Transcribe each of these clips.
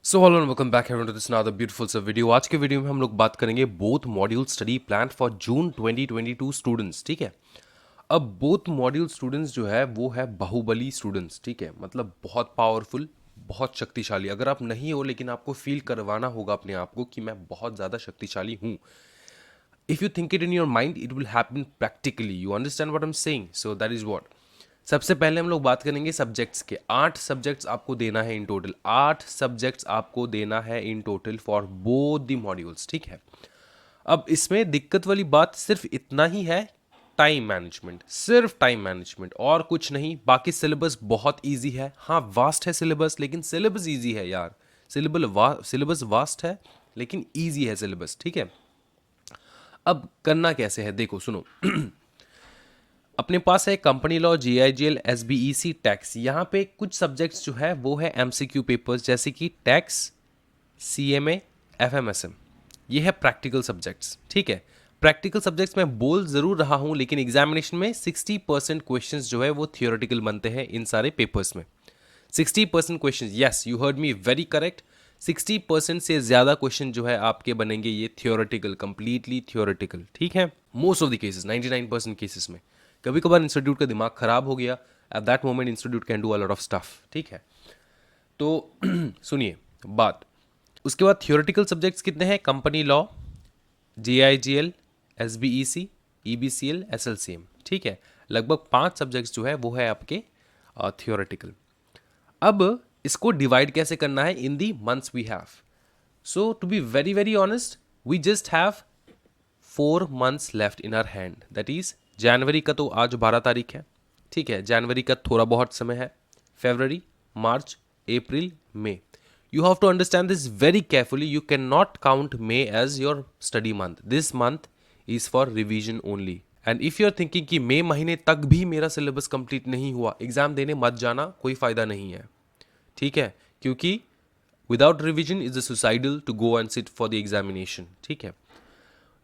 So hello and welcome back to this another beautiful सा video. आज के video में हम लोग बात करेंगे both module study plan for June 2022 students. ठीक है, अब बोथ मॉड्यूल स्टूडेंट्स जो है वो है बाहुबली स्टूडेंट्स। ठीक है, मतलब बहुत पावरफुल, बहुत शक्तिशाली। अगर आप नहीं हो लेकिन आपको फील करवाना होगा अपने आप को कि मैं बहुत ज़्यादा शक्तिशाली हूँ। If you think it in your mind it will happen practically. You understand what I am saying? So that is what. सबसे पहले हम लोग बात करेंगे सब्जेक्ट्स के। 8 सब्जेक्ट्स आपको देना है इन टोटल। 8 सब्जेक्ट्स आपको देना है in total for both the modules. ठीक है, अब इसमें दिक्कत वाली बात सिर्फ इतना ही है, टाइम मैनेजमेंट। सिर्फ टाइम मैनेजमेंट और कुछ नहीं। बाकी सिलेबस बहुत इजी है। हाँ, वास्ट है सिलेबस, लेकिन सिलेबस इजी है यार। सिलेबस वास्ट है लेकिन इजी है सिलेबस। ठीक है, अब करना कैसे है देखो, सुनो। अपने पास है कंपनी लॉ, जीआईजीएल, एसबीईसी, टैक्स। यहाँ पे कुछ सब्जेक्ट्स जो है वो है एमसीक्यू पेपर्स, जैसे कि टैक्स, सीएमए, एफएमएसएम। ये है प्रैक्टिकल सब्जेक्ट्स। ठीक है, प्रैक्टिकल सब्जेक्ट्स मैं बोल जरूर रहा हूँ लेकिन एग्जामिनेशन में 60% क्वेश्चन जो है वो थियोरेटिकल बनते हैं इन सारे पेपर्स में। 60% question, yes you heard me very correct. 60% से ज़्यादा क्वेश्चन जो है आपके बनेंगे ये थियोरेटिकल, कंप्लीटली थियोरेटिकल। ठीक है, most of the cases, 99% cases में। कभी कभार इंस्टीट्यूट का दिमाग खराब हो गया, at that moment institute can do a lot of stuff. ठीक है, तो सुनिए बात। उसके बाद थियोरेटिकल सब्जेक्ट्स कितने हैं? Company law, JIGL, SBEC, EBCL, SLCM. ठीक है, लगभग 5 सब्जेक्ट्स जो है वो है आपके थियोरेटिकल। अब इसको डिवाइड कैसे करना है in the months we have. So to be very very honest, we just have 4 months left in our hand. That is जनवरी का तो आज 12 तारीख है। ठीक है, जनवरी का थोड़ा बहुत समय है। फेब्रवरी, मार्च, अप्रैल, मई। You have to understand this very carefully. You cannot count May as your study month. This month is for revision only. And if you are thinking कि मई महीने तक भी मेरा सिलेबस कंप्लीट नहीं हुआ, एग्जाम देने मत जाना, कोई फायदा नहीं है। ठीक है, क्योंकि without revision is a suicidal to go and sit for the examination. ठीक है,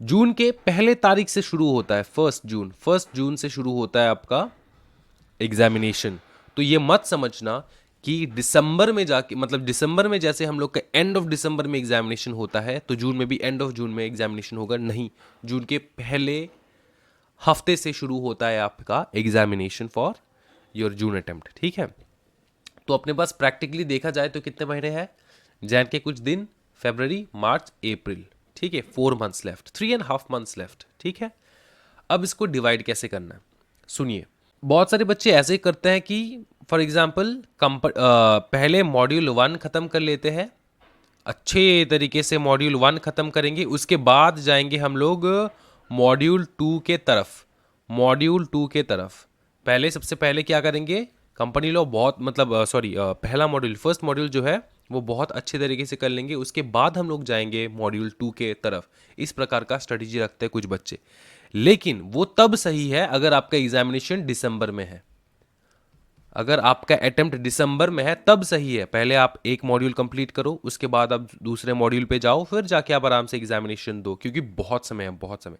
जून के पहले तारीख से शुरू होता है, 1 जून से शुरू होता है आपका एग्जामिनेशन। तो ये मत समझना कि दिसंबर में जाके, मतलब दिसंबर में जैसे हम लोग का एंड ऑफ दिसंबर में एग्जामिनेशन होता है तो जून में भी एंड ऑफ जून में एग्जामिनेशन होगा। नहीं, जून के पहले हफ्ते से शुरू होता है आपका examination for your June attempt. ठीक है, तो अपने पास प्रैक्टिकली देखा जाए तो कितने महीने हैं? जैन के कुछ दिन, फेब्रवरी, मार्च, अप्रैल। ठीक है, 4 मंथ्स लेफ्ट, 3.5 मंथ्स लेफ्ट। ठीक है, अब इसको डिवाइड कैसे करना है सुनिए। बहुत सारे बच्चे ऐसे करते हैं कि फॉर एग्जाम्पल पहले मॉड्यूल 1 खत्म कर लेते हैं, अच्छे तरीके से मॉड्यूल 1 खत्म करेंगे, उसके बाद जाएंगे हम लोग मॉड्यूल 2 के तरफ। मॉड्यूल 2 के तरफ पहले, सबसे पहले क्या करेंगे? कंपनी लॉ बहुत, मतलब सॉरी, पहला मॉड्यूल, फर्स्ट मॉड्यूल जो है वो बहुत अच्छे तरीके से कर लेंगे, उसके बाद हम लोग जाएंगे मॉड्यूल 2 के तरफ। इस प्रकार का स्ट्रेटेजी रखते हैं कुछ बच्चे, लेकिन वो तब सही है अगर आपका एग्जामिनेशन दिसंबर में है। अगर आपका अटेम्प्ट दिसंबर में है तब सही है। पहले आप एक मॉड्यूल कंप्लीट करो, उसके बाद आप दूसरे मॉड्यूल पे जाओ, फिर जाके आप आराम से एग्जामिनेशन दो, क्योंकि बहुत समय है, बहुत समय।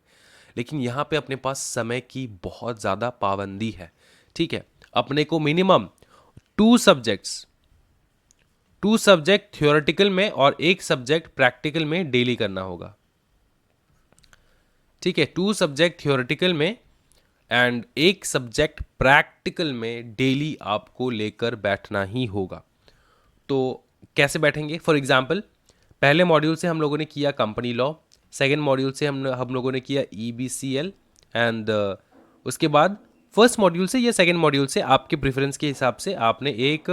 लेकिन यहाँ पे अपने पास समय की बहुत ज़्यादा पाबंदी है। ठीक है, अपने को मिनिमम 2 सब्जेक्ट्स, 2 सब्जेक्ट थियोरेटिकल में और 1 सब्जेक्ट प्रैक्टिकल में डेली करना होगा। ठीक है, 2 सब्जेक्ट थियोरेटिकल में एंड 1 सब्जेक्ट प्रैक्टिकल में डेली आपको लेकर बैठना ही होगा। तो कैसे बैठेंगे? फॉर एग्जाम्पल, पहले मॉड्यूल से हम लोगों ने किया कंपनी लॉ, सेकेंड मॉड्यूल से हम लोगों ने किया ईबीसीएल, एंड उसके बाद फर्स्ट मॉड्यूल से या सेकेंड मॉड्यूल से आपके प्रेफरेंस के हिसाब से आपने एक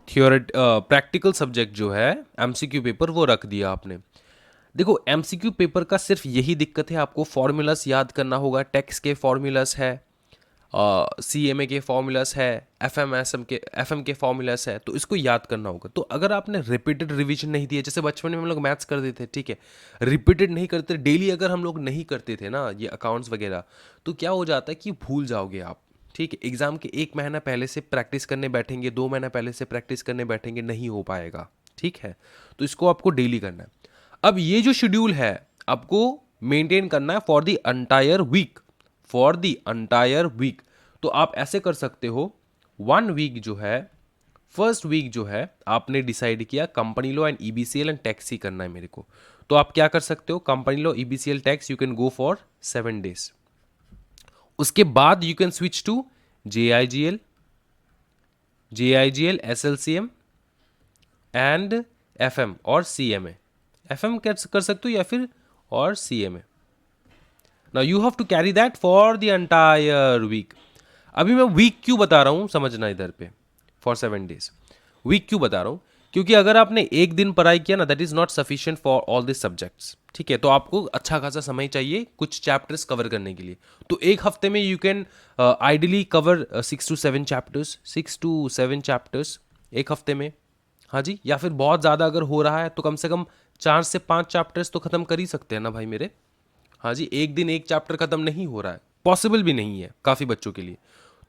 प्रैक्टिकल सब्जेक्ट जो है एमसीक्यू पेपर वो रख दिया आपने। देखो, एमसीक्यू पेपर का सिर्फ यही दिक्कत है, आपको फॉर्मूलास याद करना होगा। टैक्स के फॉर्मूलास है, सीएमए के फॉर्मूलास है, एफएम के फॉर्मूलास है, तो इसको याद करना होगा। तो अगर आपने रिपीटेड रिवीजन नहीं दिया, जैसे बचपन में हम लोग मैथ्स कर देते, ठीक है, रिपीटेड नहीं करते, डेली अगर हम लोग नहीं करते थे ना ये अकाउंट्स वगैरह, तो क्या हो जाता है कि भूल जाओगे आप। ठीक है, एग्जाम के 1 महीना पहले से प्रैक्टिस करने बैठेंगे, 2 महीना पहले से प्रैक्टिस करने बैठेंगे, नहीं हो पाएगा। ठीक है, तो इसको आपको डेली करना है। अब ये जो शेड्यूल है आपको मेंटेन करना है for the entire week, for the entire week. तो आप ऐसे कर सकते हो, 1 वीक जो है फर्स्ट वीक जो है आपने डिसाइड किया company law and EBCL and tax ही करना है मेरे को, तो आप क्या कर सकते हो, company law EBCL tax you can go for 7 days। उसके बाद you can switch to JIGL, SLCM and FM और सीएमए। एफएम कर सकते हो या फिर और CMA. Now you have to carry that for the entire week. अभी मैं वीक क्यों बता रहा हूं समझना इधर पे, फॉर 7 days वीक क्यों बता रहा हूं, क्योंकि अगर आपने एक दिन पढ़ाई किया ना, that is not sufficient for all this subjects, ठीक है। तो आपको अच्छा खासा समय चाहिए कुछ चैप्टर्स कवर करने के लिए। तो एक हफ्ते में you can ideally cover 6 to 7 chapters एक हफ्ते में, हाँ जी। या फिर बहुत ज़्यादा अगर हो रहा है तो कम से कम 4 से 5 चैप्टर्स तो ख़त्म कर ही सकते हैं ना भाई मेरे, हाँ जी। एक दिन एक चैप्टर ख़त्म नहीं हो रहा है, पॉसिबल भी नहीं है काफ़ी बच्चों के लिए।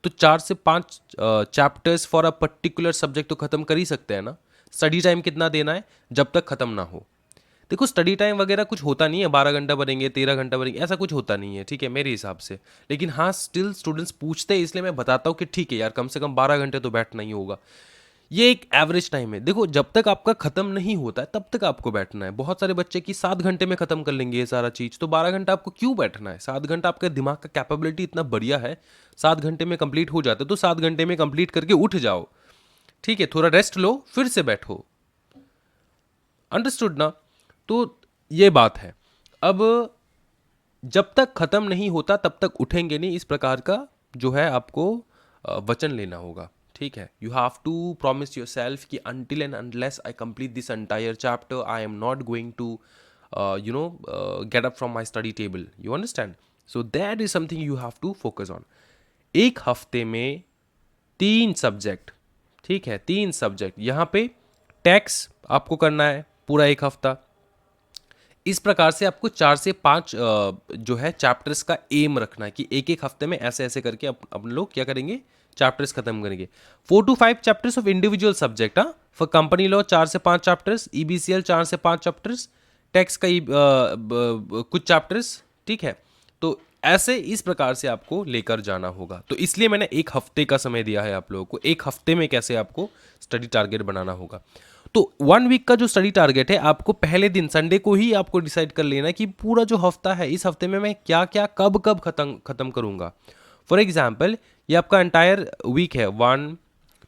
तो 4 से 5 chapters for a particular subject तो ख़त्म कर ही सकते हैं ना। स्टडी टाइम कितना देना है, जब तक ख़त्म ना हो। देखो स्टडी टाइम वगैरह कुछ होता नहीं है, 12 घंटा पढ़ेंगे 13 घंटा पढ़ेंगे, ऐसा कुछ होता नहीं है, ठीक है मेरे हिसाब से। लेकिन हाँ स्टिल स्टूडेंट्स पूछते हैं, इसलिए मैं बताता हूँ कि ठीक है यार कम से कम 12 घंटे तो बैठना ही होगा। ये एक एवरेज टाइम है। देखो जब तक आपका खत्म नहीं होता है तब तक आपको बैठना है। बहुत सारे बच्चे की 7 घंटे में खत्म कर लेंगे ये सारा चीज, तो 12 घंटा आपको क्यों बैठना है? 7 घंटा आपके दिमाग का कैपेबिलिटी इतना बढ़िया है, 7 घंटे में कंप्लीट हो जाते, तो 7 घंटे में कंप्लीट करके उठ जाओ, ठीक है। थोड़ा रेस्ट लो फिर से बैठो, अंडरस्टूड ना। तो ये बात है। अब जब तक खत्म नहीं होता तब तक उठेंगे नहीं, इस प्रकार का जो है आपको वचन लेना होगा, ठीक है। You have to promise yourself कि until and unless I complete this entire chapter I am not going to get up from my study table, you understand. So that is something you have to focus on. एक हफ्ते में 3 subject, ठीक है, 3 subject. यहाँ पे tax आपको करना है पूरा एक हफ्ता। इस प्रकार से आपको 4 से 5 जो है चैप्टर्स का एम रखना है कि एक एक हफ्ते में ऐसे ऐसे करके अपन लोग क्या करेंगे, चैप्टर्स खत्म करेंगे। 4 to 5 chapters of individual subject, हाँ। फॉर कंपनी लॉ 4 से 5 चैप्टर्स, ईबीसीएल 4 से 5 चैप्टर्स, टैक्स का कुछ चैप्टर्स, ठीक है। तो ऐसे इस प्रकार से आपको लेकर जाना होगा। तो इसलिए मैंने एक हफ्ते का समय दिया है आप लोगों को, एक हफ्ते में कैसे आपको स्टडी टारगेट बनाना होगा। तो 1 वीक का जो स्टडी टारगेट है, आपको पहले दिन संडे को ही आपको डिसाइड कर लेना है कि पूरा जो हफ्ता है, इस हफ्ते में मैं क्या क्या कब कब खत्म करूंगा। फॉर एग्जाम्पल ये आपका एंटायर वीक है, 1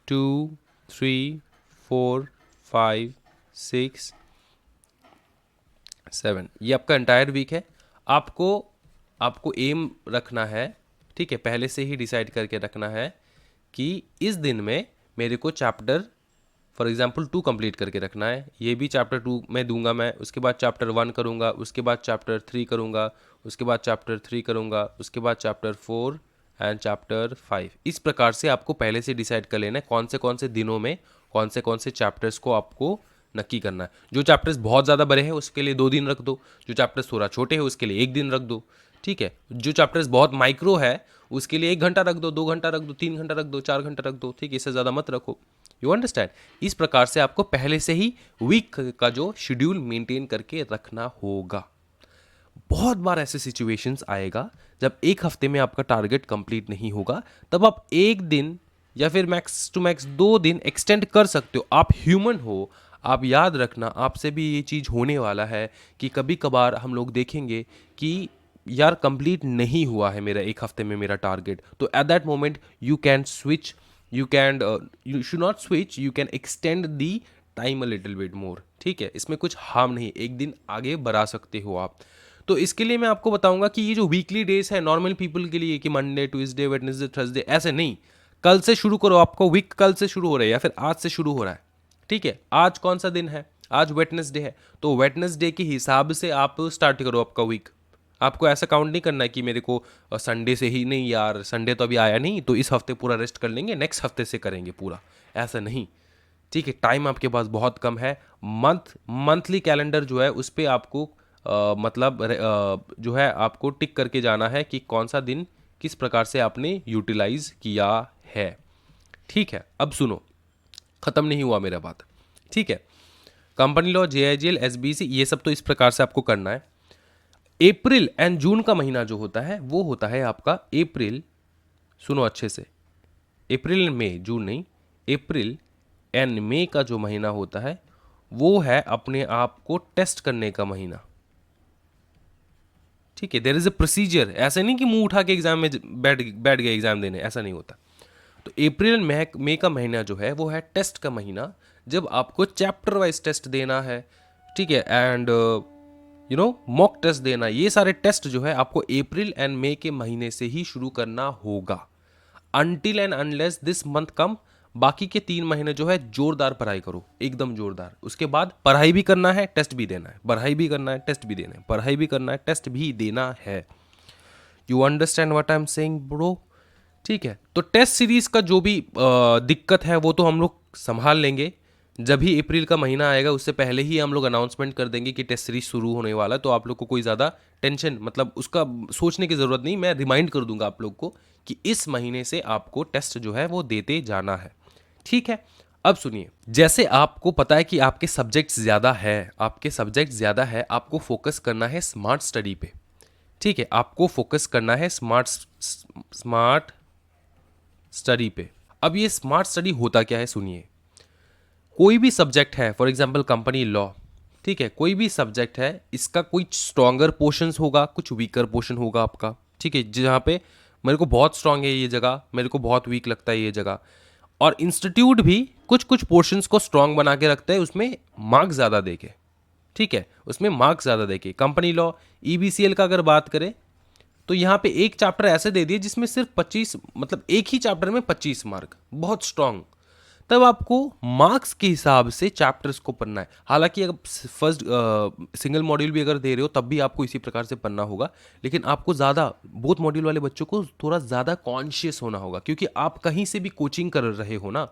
2 3 4 5 6 7, ये आपका एंटायर वीक है। आपको एम रखना है, ठीक है, पहले से ही डिसाइड करके रखना है कि इस दिन में मेरे को चैप्टर फॉर एग्जाम्पल 2 कंप्लीट करके रखना है। ये भी चैप्टर 2 में दूंगा मैं, उसके बाद चैप्टर 1 करूंगा, उसके बाद चैप्टर 3 करूंगा, उसके बाद चैप्टर 3 करूंगा, उसके बाद चैप्टर 4 एंड चैप्टर 5। इस प्रकार से आपको पहले से डिसाइड कर लेना है कौन से दिनों में कौन से चैप्टर्स को आपको नक्की करना है। जो चैप्टर्स बहुत ज़्यादा बड़े हैं उसके लिए 2 दिन रख दो, जो चैप्टर्स थोड़ा छोटे हैं उसके लिए 1 दिन रख दो, ठीक है। जो चैप्टर्स बहुत माइक्रो है उसके लिए 1 घंटा रख दो, 2 घंटा रख दो, 3 घंटा रख दो, 4 घंटा रख दो, ठीक है, इससे ज़्यादा मत रखो, यू अंडरस्टैंड। इस प्रकार से आपको पहले से ही वीक का जो शेड्यूल मेंटेन करके रखना होगा। बहुत बार ऐसे सिचुएशंस आएगा जब एक हफ्ते में आपका टारगेट कंप्लीट नहीं होगा, तब आप एक दिन या फिर मैक्स टू मैक्स 2 दिन एक्सटेंड कर सकते हो। आप ह्यूमन हो, आप याद रखना आपसे भी ये चीज़ होने वाला है कि कभी कभार हम लोग देखेंगे कि यार कंप्लीट नहीं हुआ है मेरा एक हफ्ते में मेरा टारगेट, तो at that moment you can switch, you should not switch, you can extend the time a little bit more, ठीक है। इसमें कुछ हार्म नहीं, एक दिन आगे बढ़ा सकते हो आप। तो इसके लिए मैं आपको बताऊंगा कि ये जो वीकली डेज है नॉर्मल पीपल के लिए कि मंडे ट्यूसडे वेडनेसडे थर्सडे, ऐसे नहीं, कल से शुरू करो। आपको वीक कल से शुरू हो रहा है या फिर आज से शुरू हो रहा है, ठीक है। आज कौन सा दिन है, आज वेडनेसडे है, तो वेडनेसडे के हिसाब से आप स्टार्ट करो आपका वीक। आपको ऐसा काउंट नहीं करना है कि मेरे को संडे से ही, नहीं यार संडे तो अभी आया नहीं तो इस हफ्ते पूरा रेस्ट कर लेंगे, नेक्स्ट हफ्ते से करेंगे पूरा, ऐसा नहीं, ठीक है। टाइम आपके पास बहुत कम है। मंथली कैलेंडर जो है उस पर आपको जो है आपको टिक करके जाना है कि कौन सा दिन किस प्रकार से आपने यूटिलाइज किया है, ठीक है। अब सुनो, खत्म नहीं हुआ मेरा बात, ठीक है। कंपनी लॉ, जेआईजीएल, एसबीसी, ये सब तो इस प्रकार से आपको करना है। अप्रैल एंड जून का महीना जो होता है वो होता है आपका अप्रैल, सुनो अच्छे से, अप्रैल मई जून नहीं, अप्रैल एंड मई का जो महीना होता है वो है अपने आप को टेस्ट करने का महीना। ठीक है, देयर इज अ प्रोसीजर, ऐसा नहीं कि मुंह उठा के एग्जाम में बैठ गए एग्जाम देने, ऐसा नहीं होता। तो अप्रैल एंड मई का महीना जो है वो है टेस्ट का महीना, जब आपको चैप्टर वाइज टेस्ट देना है। ठीक है, एंड मॉक टेस्ट देना, ये सारे टेस्ट जो है आपको अप्रैल एंड मई के महीने से ही शुरू करना होगा। Until and unless this month come, बाकी के 3 महीने जो है जोरदार पढ़ाई करो, एकदम जोरदार। उसके बाद पढ़ाई भी करना है, टेस्ट भी देना है, पढ़ाई भी करना है, टेस्ट भी देना है, पढ़ाई भी करना है, टेस्ट भी देना है। You understand what I am saying bro? ठीक है, तो टेस्ट सीरीज का जो भी दिक्कत है वो तो हम लोग संभाल लेंगे। जब ही अप्रैल का महीना आएगा उससे पहले ही हम लोग अनाउंसमेंट कर देंगे कि टेस्ट सीरीज शुरू होने वाला है, तो आप लोग को कोई ज़्यादा टेंशन, मतलब उसका सोचने की ज़रूरत नहीं। मैं रिमाइंड कर दूंगा आप लोग को कि इस महीने से आपको टेस्ट जो है वो देते जाना है। ठीक है, अब सुनिए, जैसे आपको पता है कि आपके सब्जेक्ट्स ज़्यादा है, आपको फोकस करना है स्मार्ट स्टडी पे। ठीक है, आपको फोकस करना है स्मार्ट स्टडी पे। अब ये स्मार्ट स्टडी होता क्या है, सुनिए। कोई भी सब्जेक्ट है, फॉर एग्जांपल कंपनी लॉ, ठीक है, कोई भी सब्जेक्ट है, इसका कोई स्ट्रॉन्गर पोर्शंस होगा, कुछ वीकर पोर्शन होगा आपका। ठीक है, जहाँ पे मेरे को बहुत स्ट्रांग है ये जगह, मेरे को बहुत वीक लगता है ये जगह। और इंस्टीट्यूट भी कुछ कुछ पोर्शंस को स्ट्रांग बना के रखता है, उसमें मार्क्स ज़्यादा देके। ठीक है, उसमें मार्क्स ज़्यादा देके। कंपनी लॉ, ईबीसीएल का अगर बात करें तो यहाँ पे एक चैप्टर ऐसे दे दिए जिसमें सिर्फ 25, मतलब एक ही चैप्टर में 25 मार्क, बहुत स्ट्रांग। तब आपको मार्क्स के हिसाब से चैप्टर्स को पढ़ना है। हालांकि अगर फर्स्ट सिंगल मॉड्यूल भी अगर दे रहे हो तब भी आपको इसी प्रकार से पढ़ना होगा, लेकिन आपको ज़्यादा, बोथ मॉड्यूल वाले बच्चों को थोड़ा ज़्यादा कॉन्शियस होना होगा, क्योंकि आप कहीं से भी कोचिंग कर रहे हो ना,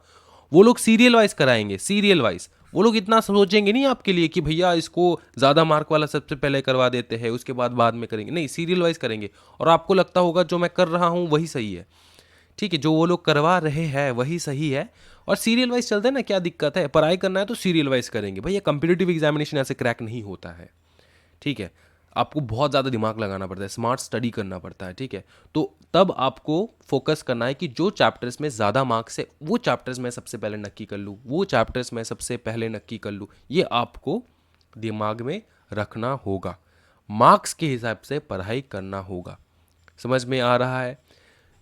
वो लोग सीरियल वाइज कराएंगे, सीरियल वाइज। वो लोग इतना सोचेंगे नहीं आपके लिए कि भैया इसको ज़्यादा मार्क वाला सबसे पहले करवा देते हैं, उसके बाद में करेंगे, नहीं, सीरियल वाइज करेंगे। और आपको लगता होगा जो मैं कर रहा हूँ वही सही है। ठीक है, जो वो लोग करवा रहे हैं वही सही है, और सीरियल वाइज चलते हैं ना, क्या दिक्कत है? पढ़ाई करना है तो सीरियल वाइज करेंगे भैया। कंपिटिटिव एग्जामिनेशन ऐसे क्रैक नहीं होता है। ठीक है, आपको बहुत ज़्यादा दिमाग लगाना पड़ता है, स्मार्ट स्टडी करना पड़ता है। ठीक है, तो तब आपको फोकस करना है कि जो चैप्टर्स में ज़्यादा मार्क्स है वो चैप्टर्स मैं सबसे पहले नक्की कर लूँ, वो चैप्टर्स मैं सबसे पहले नक्की कर लूँ। ये आपको दिमाग में रखना होगा, मार्क्स के हिसाब से पढ़ाई करना होगा। समझ में आ रहा है?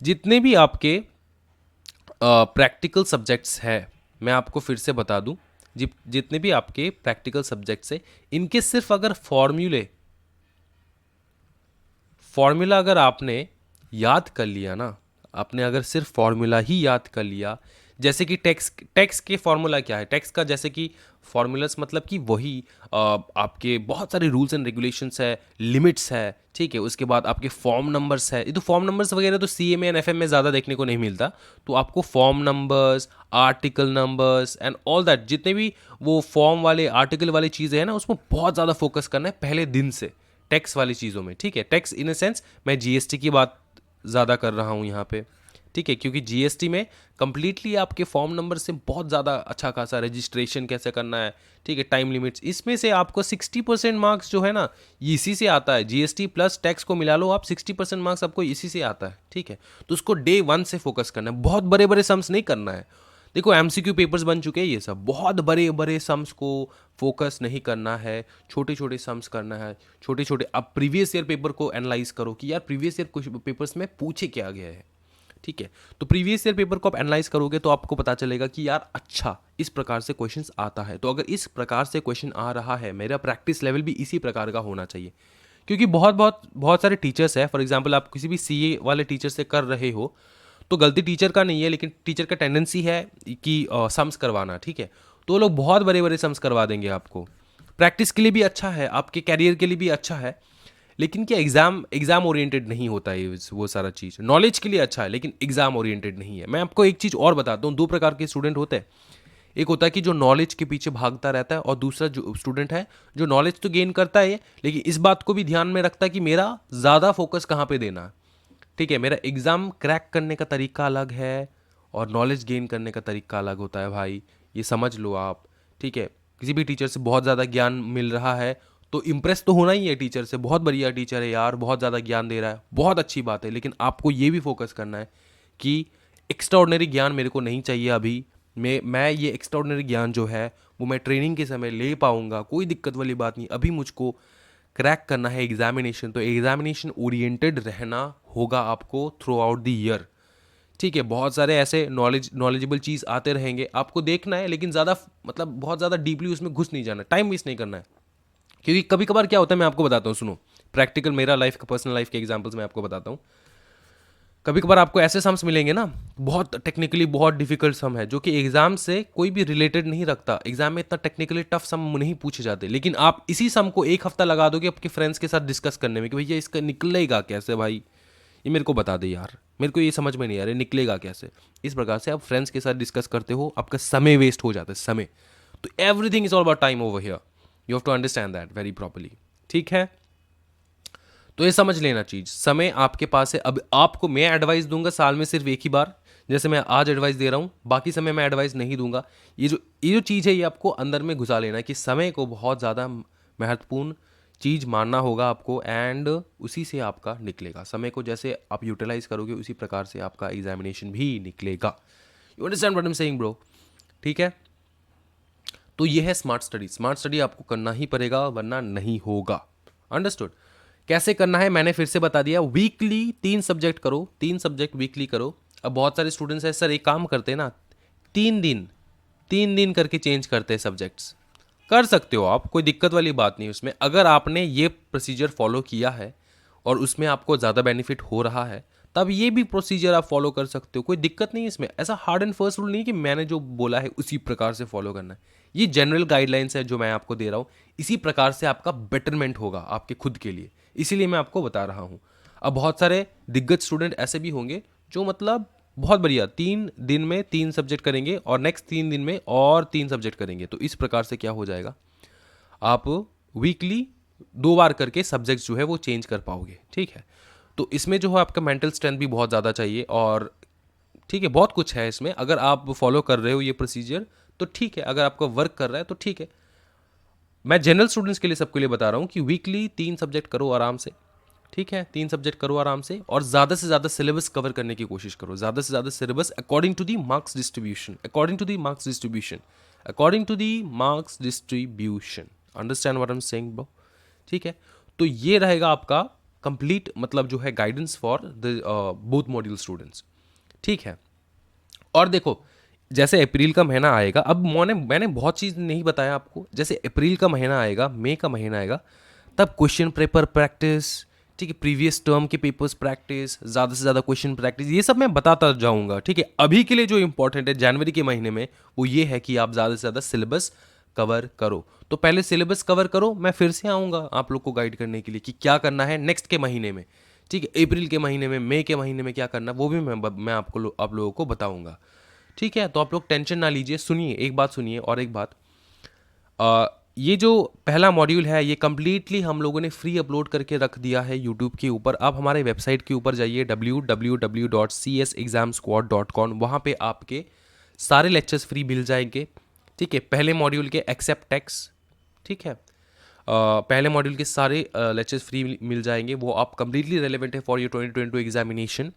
जितने भी आपके प्रैक्टिकल सब्जेक्ट्स है, मैं आपको फिर से बता दूं, जितने भी आपके प्रैक्टिकल सब्जेक्ट्स है, इनके सिर्फ अगर फॉर्मूला अगर आपने याद कर लिया ना, आपने अगर सिर्फ फॉर्मूला ही याद कर लिया, जैसे कि टैक्स के फॉर्मूला क्या है, टैक्स का जैसे कि फॉर्मूलास, मतलब कि वही आपके बहुत सारे रूल्स एंड रेगुलेशंस है, लिमिट्स है। ठीक है, उसके बाद आपके फॉर्म नंबर्स है। ये तो फॉर्म नंबर्स वगैरह तो सीएमए एंड एफएम में ज़्यादा देखने को नहीं मिलता, तो आपको form numbers, article numbers and all that, जितने भी वो फॉर्म वाले, आर्टिकल वाली चीज़ें हैं ना, उसमें बहुत ज़्यादा फोकस करना है पहले दिन से, टैक्स वाली चीज़ों में। ठीक है, टैक्स इन अ सेंस मैं जीएसटी की बात ज़्यादा कर रहा हूँ यहाँ पे। ठीक है, क्योंकि जीएसटी में कंप्लीटली आपके फॉर्म नंबर से बहुत ज़्यादा अच्छा खासा रजिस्ट्रेशन कैसे करना है, ठीक है, टाइम लिमिट्स, इसमें से आपको 60% मार्क्स जो है ना, इसी से आता है। जीएसटी प्लस टैक्स को मिला लो आप, 60% मार्क्स आपको इसी से आता है। ठीक है, तो उसको डे 1 से फोकस करना है, बहुत बड़े बड़े सम्स नहीं करना है। देखो एमसीक्यू पेपर्स बन चुके हैं, ये सब बहुत बड़े बड़े सम्स को फोकस नहीं करना है, छोटे छोटे सम्स करना है, छोटे छोटे। अब प्रीवियस ईयर पेपर को एनालाइज करो कि यार प्रीवियस ईयर कुछ पेपर्स में पूछे क्या गया है। ठीक है, तो प्रीवियस ईयर पेपर को आप एनालाइज करोगे तो आपको पता चलेगा कि यार अच्छा इस प्रकार से क्वेश्चंस आता है, तो अगर इस प्रकार से क्वेश्चन आ रहा है, मेरा प्रैक्टिस लेवल भी इसी प्रकार का होना चाहिए। क्योंकि बहुत सारे टीचर्स है, फॉर एग्जांपल आप किसी भी सीए वाले टीचर से कर रहे हो तो गलती टीचर का नहीं है, लेकिन टीचर का टेंडेंसी है कि सम्स करवाना। ठीक है, तो वो लोग बहुत बड़े बड़े सम्स करवा देंगे आपको। प्रैक्टिस के लिए भी अच्छा है, आपके कैरियर के लिए भी अच्छा है, लेकिन क्या एग्जाम ओरिएंटेड नहीं होता है वो सारा चीज़। नॉलेज के लिए अच्छा है लेकिन एग्जाम ओरिएंटेड नहीं है। मैं आपको एक चीज़ और बताता हूँ, 2 प्रकार के स्टूडेंट होते हैं। एक होता है कि जो नॉलेज के पीछे भागता रहता है, और दूसरा जो स्टूडेंट है जो नॉलेज तो गेन करता है लेकिन इस बात को भी ध्यान में रखता है कि मेरा ज़्यादा फोकस कहाँ पे देना है। ठीक है, मेरा एग्ज़ाम क्रैक करने का तरीका अलग है और नॉलेज गेन करने का तरीका अलग होता है भाई, ये समझ लो आप। ठीक है, किसी भी टीचर से बहुत ज़्यादा ज्ञान मिल रहा है तो इम्प्रेस तो होना ही है टीचर से, बहुत बढ़िया टीचर है यार, बहुत ज़्यादा ज्ञान दे रहा है, बहुत अच्छी बात है, लेकिन आपको ये भी फोकस करना है कि एक्स्ट्रा ऑर्डिनरी ज्ञान मेरे को नहीं चाहिए अभी, मैं ये एक्स्ट्राऑर्डिनरी ज्ञान जो है वो मैं ट्रेनिंग के समय ले पाऊंगा, कोई दिक्कत वाली बात नहीं। अभी मुझको क्रैक करना है एग्जामिनेशन, तो एग्जामिनेशन ओरिएंटेड रहना होगा आपको थ्रू आउट द ईयर। ठीक है, बहुत सारे ऐसे नॉलेजेबल चीज़ आते रहेंगे, आपको देखना है, लेकिन ज़्यादा मतलब बहुत ज़्यादा डीपली उसमें घुस नहीं जाना, टाइम वेस्ट नहीं करना है। क्योंकि कभी कभार क्या होता है, मैं आपको बताता हूँ, सुनो, प्रैक्टिकल मेरा लाइफ का, पर्सनल लाइफ के एग्जांपल्स मैं आपको बताता हूँ। कभी कभार आपको ऐसे सम्स मिलेंगे ना, बहुत टेक्निकली बहुत डिफिकल्ट सम है, जो कि एग्जाम से कोई भी रिलेटेड नहीं रखता, एग्जाम में इतना टेक्निकली टफ सम नहीं पूछे जाते, लेकिन आप इसी सम को एक हफ्ता लगा दोगे आपके फ्रेंड्स के साथ डिस्कस करने में कि भैया इसका निकलेगा कैसे भाई, ये मेरे को बता दे यार, मेरे को ये समझ में नहीं आ रहा, निकलेगा कैसे। इस प्रकार से आप फ्रेंड्स के साथ डिस्कस करते हो, आपका समय वेस्ट हो जाता है, समय। तो everything is all about time over here, you have to understand that very properly. ठीक है, तो ये समझ लेना चीज, समय आपके पास है। अब आपको मैं एडवाइस दूंगा साल में सिर्फ एक ही बार, जैसे मैं आज एडवाइस दे रहा हूं, बाकी समय मैं एडवाइस नहीं दूंगा। ये जो चीज़ है, ये आपको अंदर में घुसा लेना है कि समय को बहुत ज़्यादा महत्वपूर्ण चीज़ मानना होगा आपको, एंड उसी से आपका निकलेगा। समय को जैसे आप यूटिलाइज करोगे, उसी प्रकार से आपका एग्जामिनेशन भी निकलेगा। You understand what I am saying bro? ठीक है, तो ये है स्मार्ट स्टडी। स्मार्ट स्टडी आपको करना ही पड़ेगा, वरना नहीं होगा। अंडरस्टूड? कैसे करना है मैंने फिर से बता दिया, वीकली 3 सब्जेक्ट करो, 3 सब्जेक्ट वीकली करो। अब बहुत सारे स्टूडेंट्स हैं, सर एक काम करते हैं ना, 3 दिन 3 दिन करके चेंज करते हैं सब्जेक्ट्स। कर सकते हो आप, कोई दिक्कत वाली बात नहीं उसमें। अगर आपने ये प्रोसीजर फॉलो किया है और उसमें आपको ज़्यादा बेनिफिट हो रहा है, तब ये भी प्रोसीजर आप फॉलो कर सकते हो, कोई दिक्कत नहीं है इसमें। ऐसा हार्ड एंड फर्स्ट रूल नहीं कि मैंने जो बोला है उसी प्रकार से फॉलो करना है। ये जनरल गाइडलाइंस है जो मैं आपको दे रहा हूँ, इसी प्रकार से आपका बेटरमेंट होगा आपके खुद के लिए, इसीलिए मैं आपको बता रहा हूँ। अब बहुत सारे दिग्गज स्टूडेंट ऐसे भी होंगे जो मतलब बहुत बढ़िया 3 दिन में 3 सब्जेक्ट करेंगे और नेक्स्ट 3 दिन में और 3 सब्जेक्ट करेंगे। तो इस प्रकार से क्या हो जाएगा, आप वीकली 2 बार करके सब्जेक्ट्स जो है वो चेंज कर पाओगे। ठीक है, तो इसमें जो है आपका मेंटल स्ट्रेंथ भी बहुत ज़्यादा चाहिए, और ठीक है बहुत कुछ है इसमें। अगर आप फॉलो कर रहे हो ये प्रोसीजर तो ठीक है, अगर आपका वर्क कर रहा है तो ठीक है। मैं जनरल स्टूडेंट्स के लिए, सबके लिए बता रहा हूँ कि वीकली 3 सब्जेक्ट करो आराम से। ठीक है, 3 सब्जेक्ट करो आराम से, और ज़्यादा से ज़्यादा सिलेबस कवर करने की कोशिश करो, ज़्यादा से ज़्यादा syllabus according to the marks distribution, according to the marks distribution, according to the marks distribution. Understand what I am saying bro? ठीक है, तो ये रहेगा आपका कंप्लीट मतलब जो है guidance for the both module students. ठीक है, और देखो जैसे अप्रैल का महीना आएगा, अब मैंने बहुत चीज़ नहीं बताया आपको, जैसे अप्रैल का महीना आएगा, मई का महीना आएगा, तब क्वेश्चन पेपर प्रैक्टिस, ठीक है, प्रीवियस टर्म के पेपर्स प्रैक्टिस, ज़्यादा से ज़्यादा क्वेश्चन प्रैक्टिस, ये सब मैं बताता जाऊंगा। ठीक है, अभी के लिए जो इंपॉर्टेंट है जनवरी के महीने में, वो ये है कि आप ज़्यादा से ज़्यादा सिलेबस कवर करो। तो पहले सिलेबस कवर करो, मैं फिर से आऊँगा आप लोग को गाइड करने के लिए कि क्या करना है नेक्स्ट के महीने में। ठीक है, अप्रैल के महीने में, मई के महीने में क्या करना है वो भी मैं आप लोगों को बताऊँगा। ठीक है, तो आप लोग टेंशन ना लीजिए। सुनिए, एक बात सुनिए, और एक बात, ये जो पहला मॉड्यूल है ये कम्प्लीटली हम लोगों ने फ्री अपलोड करके रख दिया है यूट्यूब के ऊपर। आप हमारे वेबसाइट के ऊपर जाइए www.csexamsquad.com, वहाँ पे आपके सारे लेक्चर्स फ्री मिल जाएंगे। ठीक है, पहले मॉड्यूल के एक्सेप्ट टेक्स्ट, ठीक है, पहले मॉड्यूल के सारे लेक्चर्स फ्री मिल जाएंगे, वो आप कम्प्लीटली रेलिवेंट है फॉर योर 2022 एग्जामिनेशन।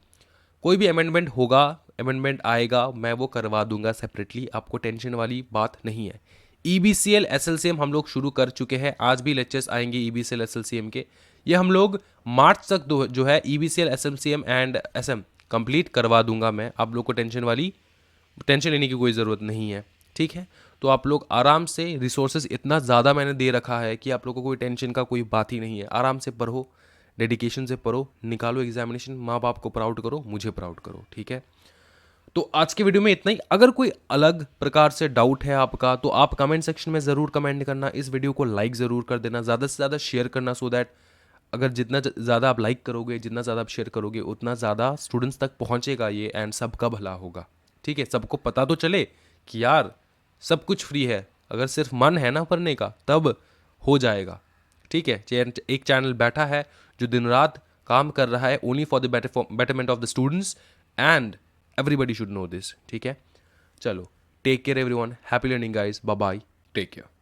कोई भी अमेंडमेंट होगा, अमेंडमेंट आएगा, मैं वो करवा दूंगा सेपरेटली, आपको टेंशन वाली बात नहीं है। EBCL SLCM हम लोग शुरू कर चुके हैं, आज भी लेक्चर्स आएंगे EBCL SLCM के। ये हम लोग मार्च तक जो है EBCL SLCM and SM complete करवा दूंगा मैं, आप लोग को टेंशन लेने की कोई ज़रूरत नहीं है। ठीक है, तो आप लोग आराम से, रिसोर्सेज इतना ज़्यादा मैंने दे रखा है कि आप लोगों को कोई टेंशन का कोई बात ही नहीं है। आराम से पढ़ो, डेडिकेशन से पढ़ो, निकालो एग्जामिनेशन, माँ बाप को प्राउड करो, मुझे प्राउड करो। ठीक है, तो आज के वीडियो में इतना ही। अगर कोई अलग प्रकार से डाउट है आपका तो आप कमेंट सेक्शन में ज़रूर कमेंट करना। इस वीडियो को लाइक ज़रूर कर देना, ज़्यादा से ज़्यादा शेयर करना, सो दैट अगर जितना ज़्यादा आप लाइक करोगे, जितना ज़्यादा आप शेयर करोगे, उतना ज़्यादा स्टूडेंट्स तक पहुँचेगा ये, एंड सबका भला होगा। ठीक है, सबको पता तो चले कि यार सब कुछ फ्री है, अगर सिर्फ मन है ना पढ़ने का तब हो जाएगा। ठीक है, एक चैनल बैठा है जो दिन रात काम कर रहा है only for the betterment of the students, and everybody should know this. ठीक है, चलो, take care everyone, happy learning guys, bye bye, take care.